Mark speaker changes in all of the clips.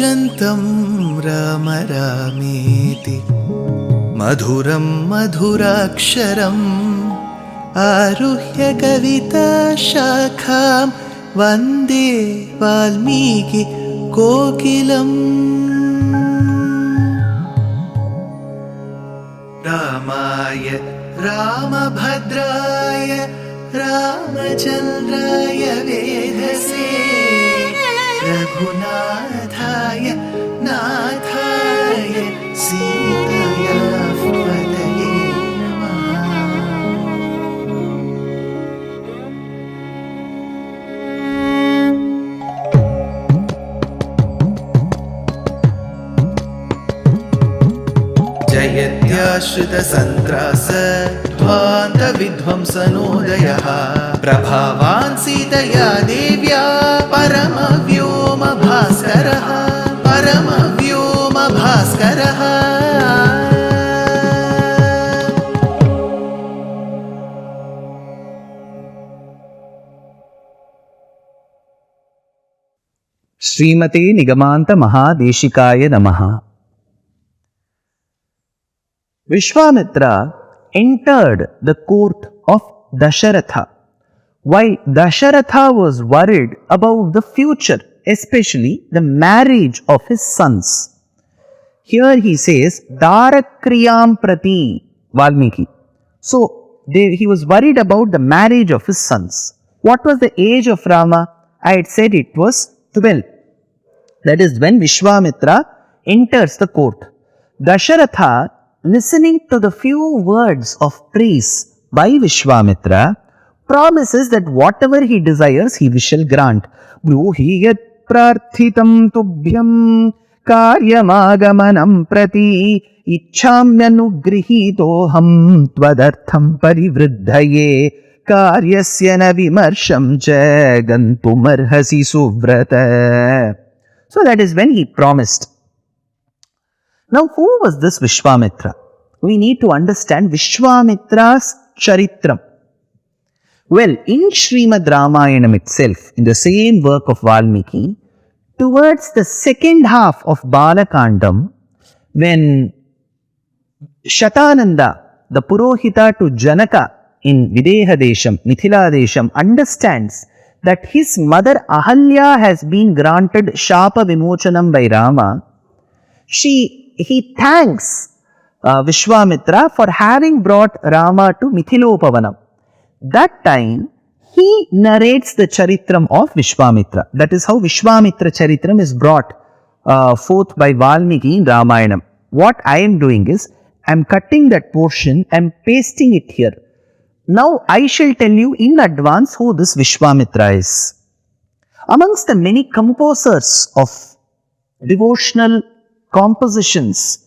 Speaker 1: कूजन्तं राम रामेति मधुरं मधुराक्षरम् आरुह्य कविताशाखां वन्दे वाल्मीकि कोकिलम्। रामाय रामभद्राय रामचन्द्राय वेधसे रघुनाथाय नाथाय सीताया पतये नमः। जयत्याश्रितसन्त्रास ध्वान्तविध्वंसनोदयः प्रभावान् सीतया देव्या परमव्योमभास्करः परमव्योमभास्करः।
Speaker 2: श्रीमते निगमान्त महादेशिकाय नमः। Vishwamitra entered the court of Dasharatha. While Dasharatha was worried about the future, especially the marriage of his sons. Here he says, Darakriyam prati Valmiki. So, he was worried about the marriage of his sons. What was the age of Rama? I had said it was 12. That is when Vishwamitra enters the court. Dasharatha, listening to the few words of praise by Vishwamitra, promises that whatever he desires, he shall grant. Bruhi yat prarthitam tubhyam karyamagamanam prati ichhamyanugrihitoham tvadartham parivriddhaye karyasya na vimarsham cha gantumarhasi suvrata. So that is when he promised. Now, who was this Vishwamitra? We need to understand Vishwamitra's charitram. Well, in Srimad Ramayanam itself, in the same work of Valmiki, towards the second half of Bala Kandam, when Shatananda, the Purohita to Janaka in Videha Desham, Mithila Desham, understands that his mother Ahalya has been granted Shapa Vimochanam by Rama, he thanks Vishwamitra for having brought Rama to Mithilopavanam. That time, he narrates the charitram of Vishwamitra. That is how Vishwamitra charitram is brought forth by Valmiki in Ramayanam. What I am doing is, I am cutting that portion and pasting it here. Now, I shall tell you in advance who this Vishwamitra is. Amongst the many composers of devotional compositions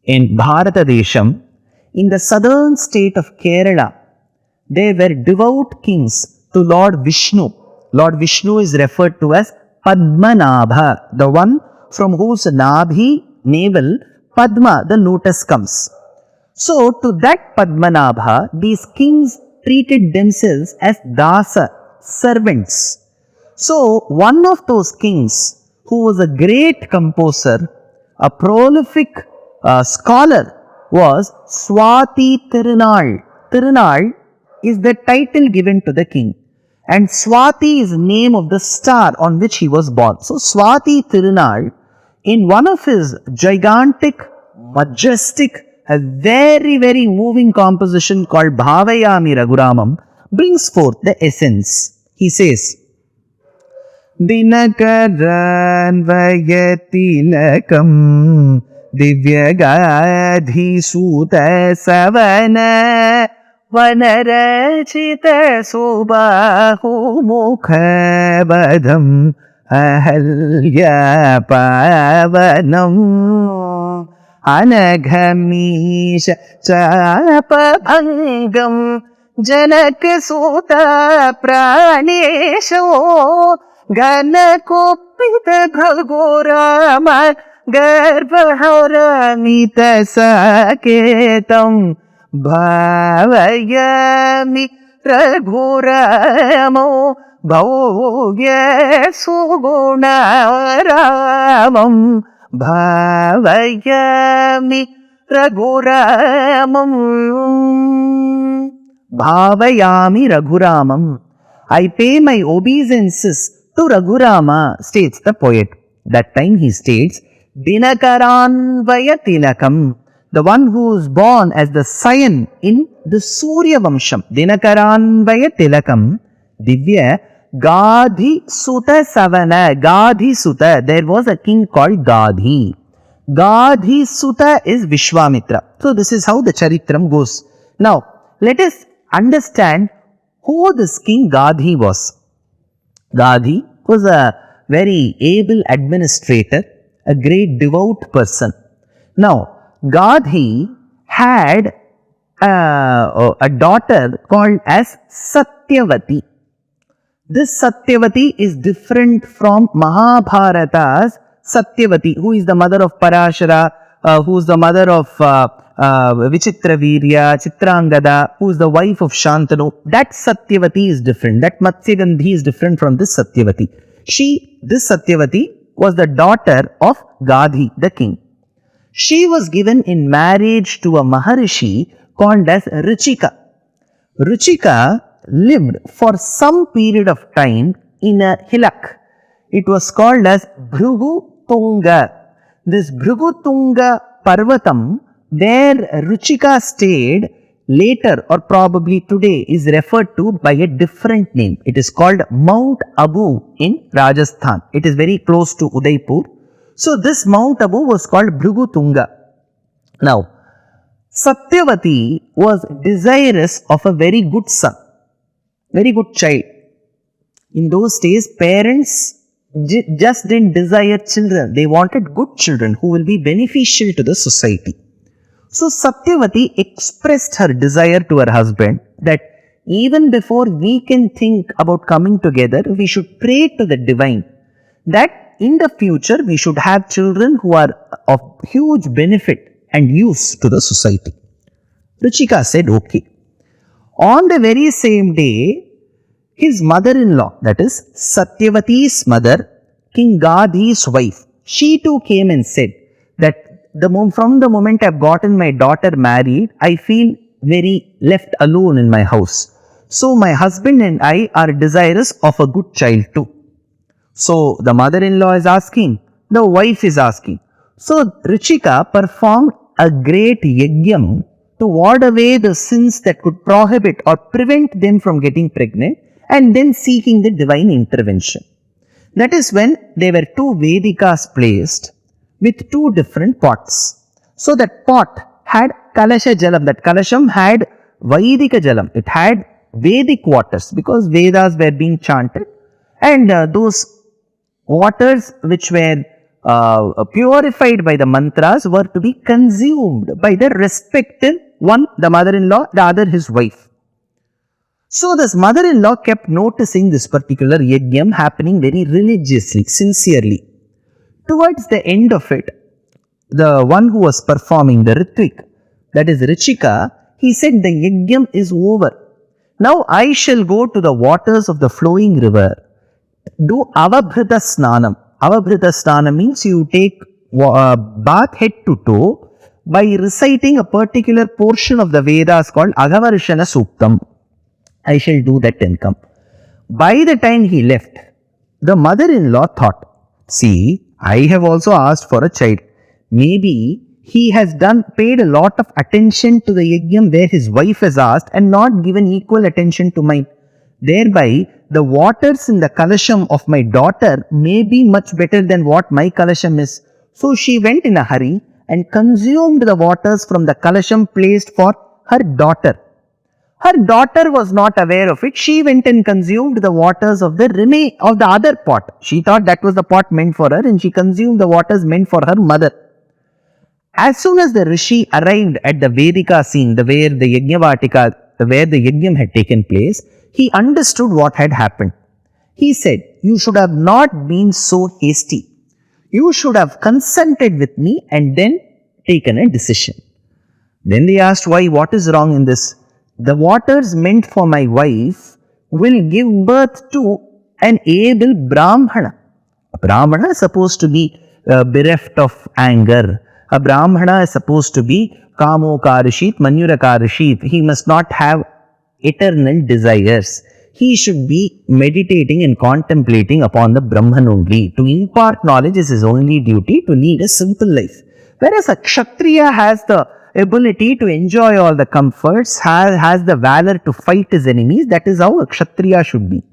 Speaker 2: in Bharata Desham, in the southern state of Kerala, there were devout kings to Lord Vishnu. Lord Vishnu is referred to as Padmanabha, the one from whose Nabhi, navel, Padma, the lotus comes. So, to that Padmanabha, these kings treated themselves as Dasa, servants. So, one of those kings who was a great composer, a prolific scholar, was Swati Tirunal. Tirunal is the title given to the king, and Swati is the name of the star on which he was born. So Swati Tirunal, in one of his gigantic, majestic, a very, very moving composition called Bhavayami Raghuramam, brings forth the essence. He says, Dinakaranvayatilakam Divyagadhi Suta Savana Vanarachita Subahu Mukhabadam Ahalya Pavanam Anaghamisha Chapabhangam Janakasuta Pranesho Ganakopita Bhagorama Garbharamita Saketam Bhavayami रघुरामो भव्य सुगुण रामं भावयामि रघुरामं भावयामि रघुरामं. I pay my obeisances to Raghurama, states the poet. That time he states, Dinakaranvaya Tilakam, the one who is born as the scion in the Surya Vamsham. Dinakaranvaya Tilakam, Divya Gadhi Suta Savana. Gadhi Suta, there was a king called Gadhi. Gadhi Suta is Vishwamitra. So this is how the Charitram goes. Now, let us understand who this king Gadhi was. Gadhi was a very able administrator, a great devout person. Now, Gadhi had a daughter called as Satyavati. This Satyavati is different from Mahabharata's Satyavati, who is the mother of Parashara, who is the mother of Vichitravirya, Chitrangada, who is the wife of Shantanu. That Satyavati is different. That Matsyagandhi is different from this Satyavati. This Satyavati was the daughter of Gadhi, the king. She was given in marriage to a Maharishi called as Ruchika. Ruchika lived for some period of time in a hillock. It was called as Bhrugu Tunga. This Bhrugu Tunga Parvatam, where Ruchika stayed, later or probably today is referred to by a different name. It is called Mount Abu in Rajasthan. It is very close to Udaipur. So this Mount Abu was called Bhrugu Tunga. Now, Satyavati was desirous of a very good son, very good child. In those days, parents just didn't desire children. They wanted good children who will be beneficial to the society. So Satyavati expressed her desire to her husband that even before we can think about coming together, we should pray to the divine that in the future we should have children who are of huge benefit and use to the society. Ruchika said okay. On the very same day, his mother-in-law, that is Satyavati's mother, King Gadhi's wife, she too came and said that from the moment I've gotten my daughter married, I feel very left alone in my house. So my husband and I are desirous of a good child too. So the mother-in-law is asking, the wife is asking. So Ruchika performed a great yajnam to ward away the sins that could prohibit or prevent them from getting pregnant, and then seeking the divine intervention. That is when there were two Vedikas placed with two different pots. So that pot had Kalasha Jalam. That Kalasham had Vaidika Jalam. It had Vedic waters because Vedas were being chanted, and those waters which were purified by the mantras were to be consumed by the respective one, the mother-in-law, the other his wife. So this mother-in-law kept noticing this particular yajnam happening very religiously, sincerely. Towards the end of it, the one who was performing the ritvik, that is Ruchika, he said the yajnam is over. Now I shall go to the waters of the flowing river, do avabhrita snanam. Avabhrita snanam means you take bath head to toe by reciting a particular portion of the Vedas called Agavarshana Suktam. I shall do that and come. By the time he left, the mother-in-law thought, see, I have also asked for a child. Maybe he has paid a lot of attention to the yajnam where his wife has asked and not given equal attention to mine. Thereby, the waters in the kalasham of my daughter may be much better than what my kalasham is. So she went in a hurry and consumed the waters from the kalasham placed for her daughter. Her daughter was not aware of it. She went and consumed the waters of the other pot. She thought that was the pot meant for her, and she consumed the waters meant for her mother. As soon as the Rishi arrived at the Vedika scene, where the yajnam had taken place, he understood what had happened. He said, you should have not been so hasty. You should have consulted with me and then taken a decision. Then they asked, why? What is wrong in this? the waters meant for my wife will give birth to an able Brāmhana. A Brāmhana is supposed to be bereft of anger. A Brāmhana is supposed to be Kamo Karishit, Manyura Karishit. He must not have eternal desires. He should be meditating and contemplating upon the Brahman only. To impart knowledge is his only duty, to lead a simple life. Whereas a Kshatriya has the ability to enjoy all the comforts, has the valor to fight his enemies. That is how a Kshatriya should be.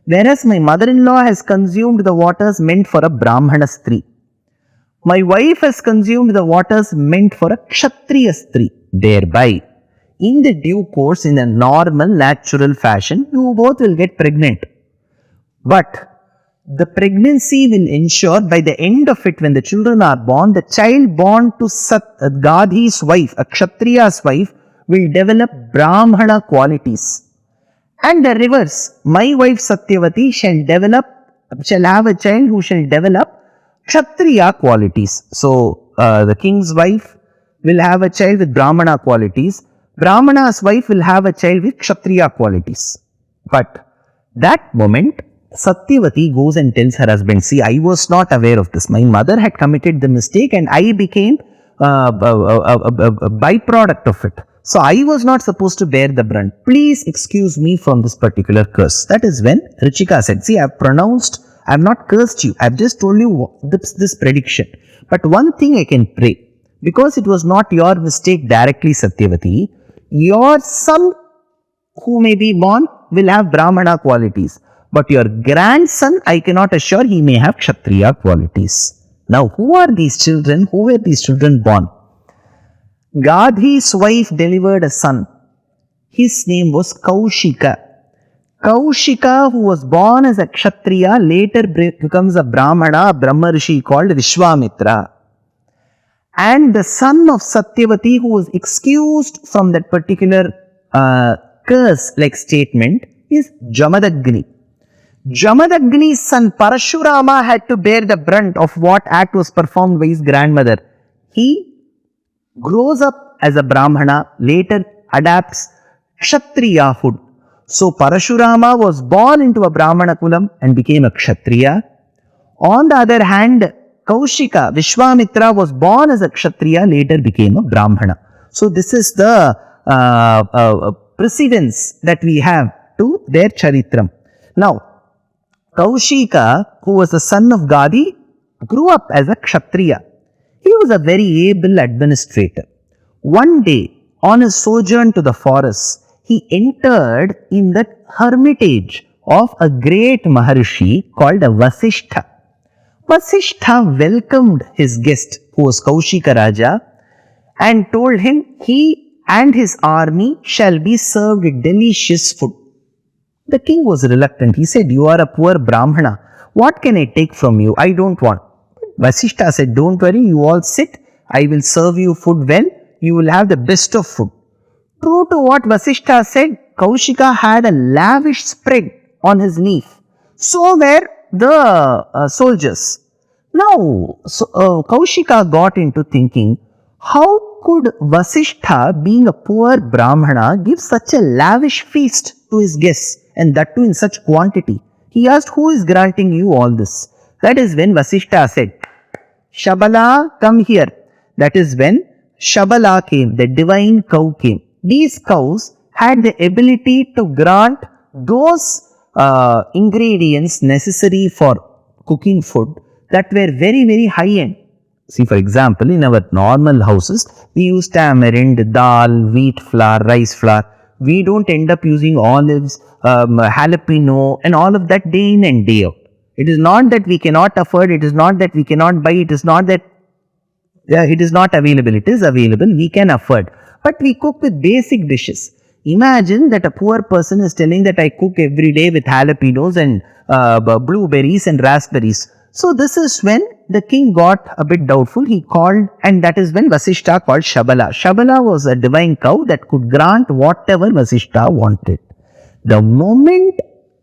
Speaker 2: Whereas my mother-in-law has consumed the waters meant for a Brahmana Stri. My wife has consumed the waters meant for a Kshatriya Stri. Thereby, in the due course, in a normal, natural fashion, you both will get pregnant. But the pregnancy will ensure by the end of it, when the children are born, the child born to Gadhi's wife, a Kshatriya's wife, will develop Brahmana qualities. And the reverse, my wife Satyavati shall have a child who shall develop Kshatriya qualities. So, the king's wife will have a child with Brahmana qualities. Brahmana's wife will have a child with Kshatriya qualities. But that moment, Satyavati goes and tells her husband, see, I was not aware of this. My mother had committed the mistake and I became a byproduct of it. So, I was not supposed to bear the brunt. Please excuse me from this particular curse. That is when Richika said, see, I have not cursed you. I have just told you this prediction. But one thing I can pray, because it was not your mistake directly, Satyavati, your son who may be born will have Brahmana qualities. But your grandson, I cannot assure he may have Kshatriya qualities. Now, who are these children? Who were these children born? Gadhi's wife delivered a son. His name was Kaushika. Kaushika, who was born as a Kshatriya, later becomes a Brāmhana, a Brahmarshi called Vishwamitra. And the son of Satyavati, who was excused from that particular curse-like statement, is Jamadagni. Jamadagni's son Parashurama had to bear the brunt of what act was performed by his grandmother. He grows up as a Brahmana, later adapts Kshatriyahood. So Parashurama was born into a Brahmana kulam and became a Kshatriya. On the other hand, Kaushika, Vishwamitra, was born as a Kshatriya, later became a Brahmana. So this is the precedence that we have to their charitram. Now, Kaushika, who was the son of Gadhi, grew up as a Kshatriya. He was a very able administrator. One day, on his sojourn to the forest, he entered in the hermitage of a great Maharishi called a Vasishtha. Vasishtha welcomed his guest, who was Kaushika Raja, and told him he and his army shall be served with delicious food. The king was reluctant. He said, you are a poor Brahmana. What can I take from you? I don't want. Vasishtha said, don't worry, you all sit. I will serve you food well. You will have the best of food. True to what Vasishtha said, Kaushika had a lavish spread on his leaf. So were the soldiers. Now, Kaushika got into thinking, how could Vasishtha, being a poor Brahmana, give such a lavish feast to his guests, and that too in such quantity? He asked, who is granting you all this? That is when Vasishtha said, Shabala, come here. That is when Shabala came, the divine cow came. These cows had the ability to grant those ingredients necessary for cooking food that were very, very high end. See, for example, in our normal houses, we use tamarind, dal, wheat flour, rice flour. We don't end up using olives, jalapeno and all of that day in and day out. It is not that we cannot afford, it is not that we cannot buy, it is not that it is not available. It is available, we can afford. But we cook with basic dishes. Imagine that a poor person is telling that I cook every day with jalapenos and blueberries and raspberries. So this is when the king got a bit doubtful. He called, and that is when Vasishtha called Shabala. Shabala was a divine cow that could grant whatever Vasishtha wanted. The moment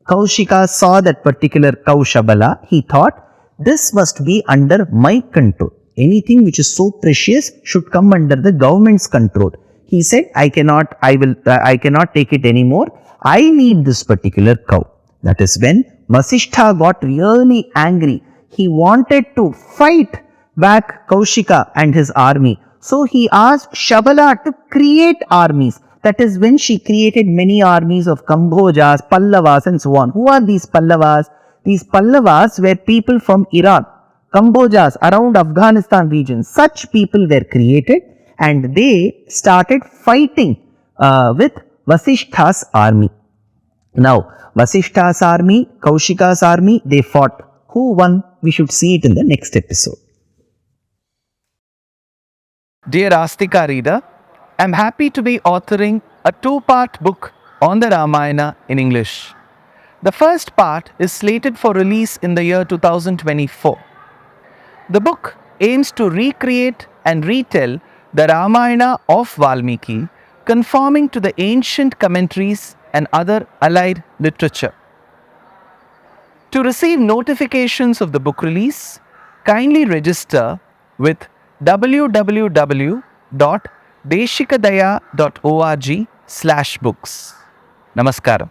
Speaker 2: Kaushika saw that particular cow Shabala, he thought, this must be under my control. Anything which is so precious should come under the government's control. he said, I cannot take it anymore. I need this particular cow. That is when Vasishtha got really angry. He wanted to fight back Kaushika and his army. So he asked Shabala to create armies. That is when she created many armies of Kambhojas, Pallavas and so on. Who are these Pallavas? These Pallavas were people from Iran, Kambhojas around Afghanistan region. Such people were created and they started fighting with Vasishtha's army. Now, Vasishtha's army, Kaushika's army, they fought. Who won? We should see it in the next episode.
Speaker 3: Dear Astika reader, I am happy to be authoring a 2-part book on the Ramayana in English. The first part is slated for release in the year 2024. The book aims to recreate and retell the Ramayana of Valmiki, conforming to the ancient commentaries and other allied literature. To receive notifications of the book release, kindly register with www.deshikadaya.org/books. Namaskaram.